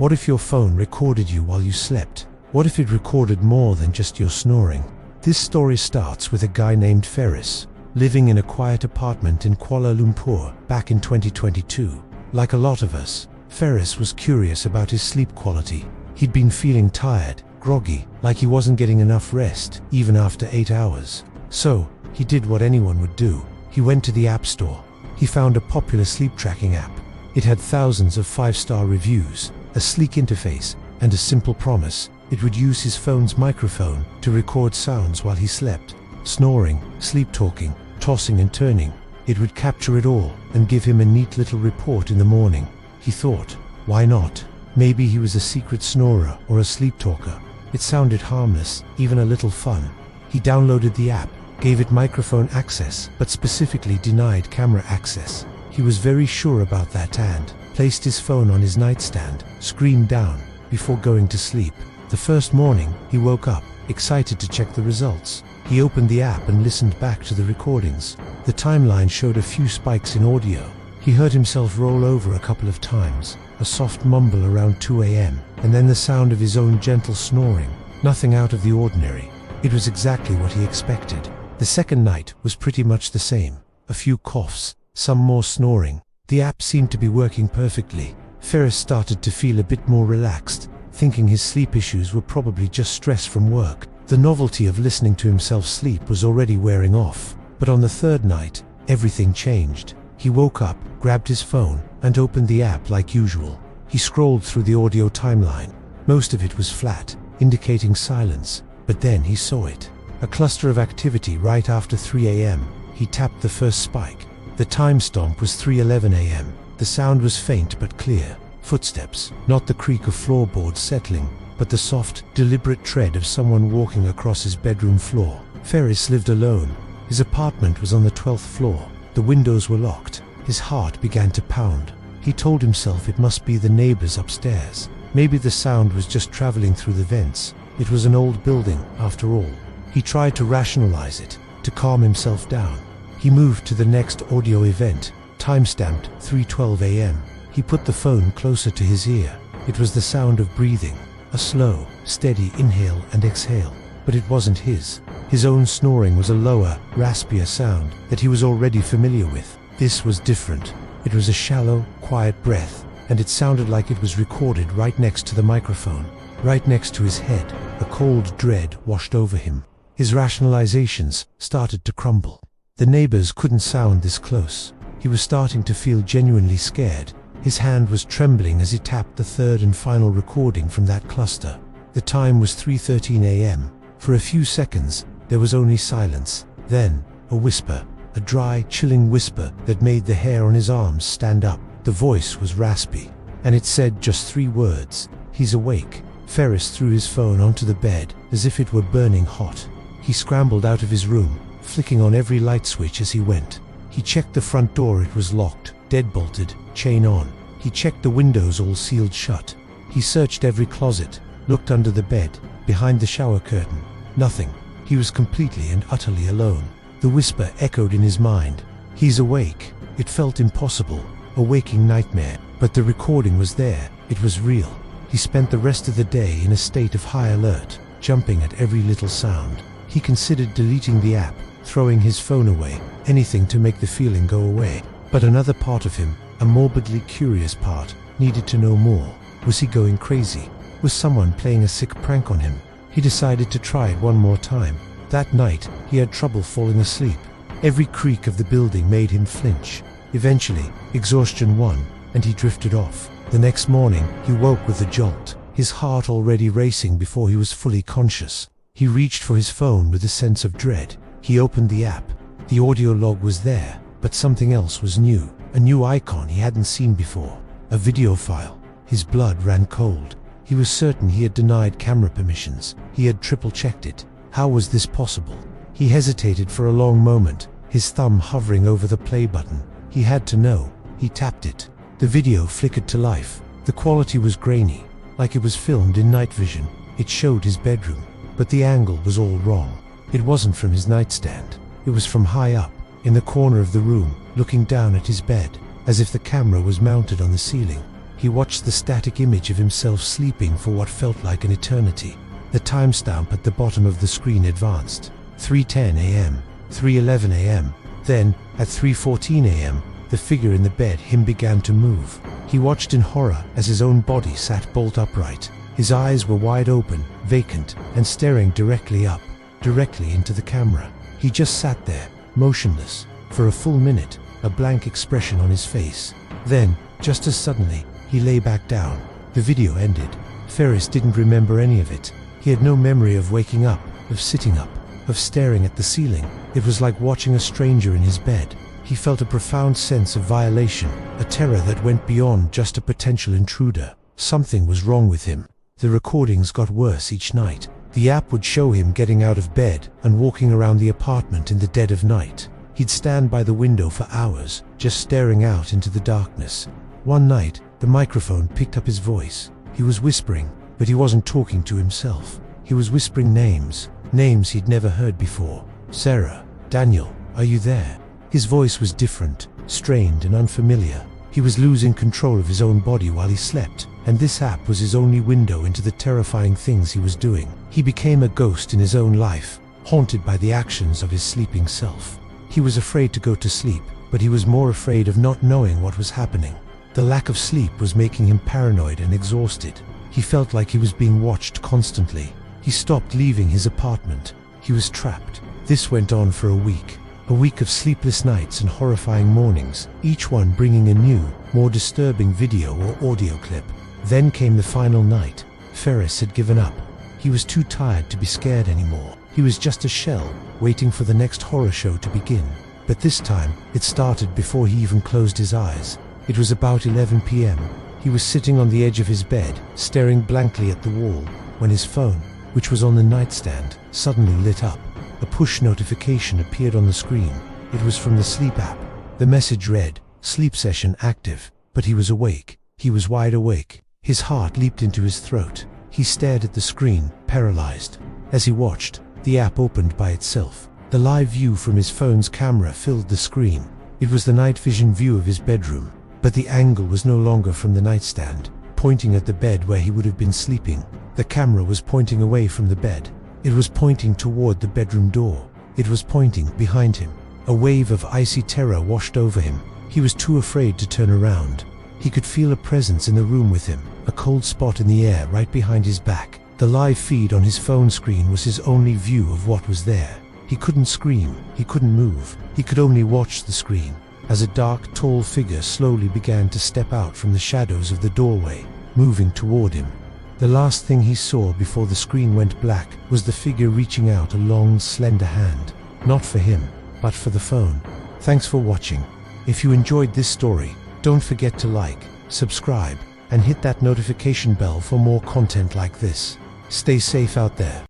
What if your phone recorded you while you slept? What if it recorded more than just your snoring? This story starts with a guy named Faris, living in a quiet apartment in Kuala Lumpur back in 2022. Like a lot of us, Faris was curious about his sleep quality. He'd been feeling tired, groggy, like he wasn't getting enough rest, even after 8 hours. So, he did what anyone would do. He went to the App Store. He found a popular sleep tracking app. It had thousands of 5-star reviews, a sleek interface, and a simple promise: it would use his phone's microphone to record sounds while he slept. Snoring, sleep talking, tossing and turning. It would capture it all and give him a neat little report in the morning. He thought, why not? Maybe he was a secret snorer or a sleep talker. It sounded harmless, even a little fun. He downloaded the app, gave it microphone access, but specifically denied camera access. He was very sure about that and placed his phone on his nightstand, screen down, before going to sleep. The first morning, he woke up, excited to check the results. He opened the app and listened back to the recordings. The timeline showed a few spikes in audio. He heard himself roll over a couple of times, a soft mumble around 2 a.m., and then the sound of his own gentle snoring. Nothing out of the ordinary. It was exactly what he expected. The second night was pretty much the same. A few coughs, some more snoring. The app seemed to be working perfectly. Faris started to feel a bit more relaxed, thinking his sleep issues were probably just stress from work. The novelty of listening to himself sleep was already wearing off. But on the third night, everything changed. He woke up, grabbed his phone, and opened the app like usual. He scrolled through the audio timeline. Most of it was flat, indicating silence. But then he saw it. A cluster of activity right after 3 a.m. He tapped the first spike. The timestamp was 3:11 a.m. The sound was faint but clear. Footsteps, not the creak of floorboards settling, but the soft, deliberate tread of someone walking across his bedroom floor. Faris lived alone. His apartment was on the 12th floor. The windows were locked. His heart began to pound. He told himself it must be the neighbors upstairs. Maybe the sound was just traveling through the vents. It was an old building, after all. He tried to rationalize it, to calm himself down. He moved to the next audio event, timestamped 3:12 a.m. He put the phone closer to his ear. It was the sound of breathing, a slow, steady inhale and exhale. But it wasn't his. His own snoring was a lower, raspier sound that he was already familiar with. This was different. It was a shallow, quiet breath, and it sounded like it was recorded right next to the microphone, right next to his head. A cold dread washed over him. His rationalizations started to crumble. The neighbors couldn't sound this close. He was starting to feel genuinely scared. His hand was trembling as he tapped the third and final recording from that cluster. The time was 3:13 a.m. For a few seconds, there was only silence. Then, a whisper, a dry, chilling whisper that made the hair on his arms stand up. The voice was raspy, and it said just 3 words: "He's awake." Faris threw his phone onto the bed as if it were burning hot. He scrambled out of his room, flicking on every light switch as he went. He checked the front door. It was locked, deadbolted, chain on. He checked the windows, all sealed shut. He searched every closet, looked under the bed, behind the shower curtain. Nothing. He was completely and utterly alone. The whisper echoed in his mind. He's awake. It felt impossible, a waking nightmare. But the recording was there. It was real. He spent the rest of the day in a state of high alert, jumping at every little sound. He considered deleting the app, throwing his phone away, anything to make the feeling go away. But another part of him, a morbidly curious part, needed to know more. Was he going crazy? Was someone playing a sick prank on him? He decided to try it one more time. That night, he had trouble falling asleep. Every creak of the building made him flinch. Eventually, exhaustion won, and he drifted off. The next morning, he woke with a jolt, his heart already racing before he was fully conscious. He reached for his phone with a sense of dread. He opened the app. The audio log was there, but something else was new. A new icon he hadn't seen before. A video file. His blood ran cold. He was certain he had denied camera permissions. He had triple-checked it. How was this possible? He hesitated for a long moment, his thumb hovering over the play button. He had to know. He tapped it. The video flickered to life. The quality was grainy, like it was filmed in night vision. It showed his bedroom, but the angle was all wrong. It wasn't from his nightstand. It was from high up, in the corner of the room, looking down at his bed, as if the camera was mounted on the ceiling. He watched the static image of himself sleeping for what felt like an eternity. The timestamp at the bottom of the screen advanced. 3:10 a.m., 3:11 a.m. Then, at 3:14 a.m., the figure in the bed began to move. He watched in horror as his own body sat bolt upright. His eyes were wide open, vacant, and staring directly up, directly into the camera. He just sat there, motionless, for a full minute, a blank expression on his face. Then, just as suddenly, he lay back down. The video ended. Faris didn't remember any of it. He had no memory of waking up, of sitting up, of staring at the ceiling. It was like watching a stranger in his bed. He felt a profound sense of violation, a terror that went beyond just a potential intruder. Something was wrong with him. The recordings got worse each night. The app would show him getting out of bed and walking around the apartment in the dead of night. He'd stand by the window for hours, just staring out into the darkness. One night, the microphone picked up his voice. He was whispering, but he wasn't talking to himself. He was whispering names he'd never heard before. Sarah, Daniel, are you there? His voice was different, strained and unfamiliar. He was losing control of his own body while he slept, and this app was his only window into the terrifying things he was doing. He became a ghost in his own life, haunted by the actions of his sleeping self. He was afraid to go to sleep, but he was more afraid of not knowing what was happening. The lack of sleep was making him paranoid and exhausted. He felt like he was being watched constantly. He stopped leaving his apartment. He was trapped. This went on for a week of sleepless nights and horrifying mornings, each one bringing a new, more disturbing video or audio clip. Then came the final night. Faris had given up. He was too tired to be scared anymore. He was just a shell, waiting for the next horror show to begin. But this time, it started before he even closed his eyes. It was about 11 p.m. He was sitting on the edge of his bed, staring blankly at the wall, when his phone, which was on the nightstand, suddenly lit up. A push notification appeared on the screen. It was from the sleep app. The message read, "Sleep session active." But he was awake. He was wide awake. His heart leaped into his throat. He stared at the screen, paralyzed. As he watched, the app opened by itself. The live view from his phone's camera filled the screen. It was the night vision view of his bedroom. But the angle was no longer from the nightstand, pointing at the bed where he would have been sleeping. The camera was pointing away from the bed. It was pointing toward the bedroom door. It was pointing behind him. A wave of icy terror washed over him. He was too afraid to turn around. He could feel a presence in the room with him, a cold spot in the air right behind his back. The live feed on his phone screen was his only view of what was there. He couldn't scream. He couldn't move. He could only watch the screen. As a dark, tall figure slowly began to step out from the shadows of the doorway, moving toward him. The last thing he saw before the screen went black was the figure reaching out a long, slender hand. Not for him, but for the phone. Thanks for watching. If you enjoyed this story, don't forget to like, subscribe, and hit that notification bell for more content like this. Stay safe out there.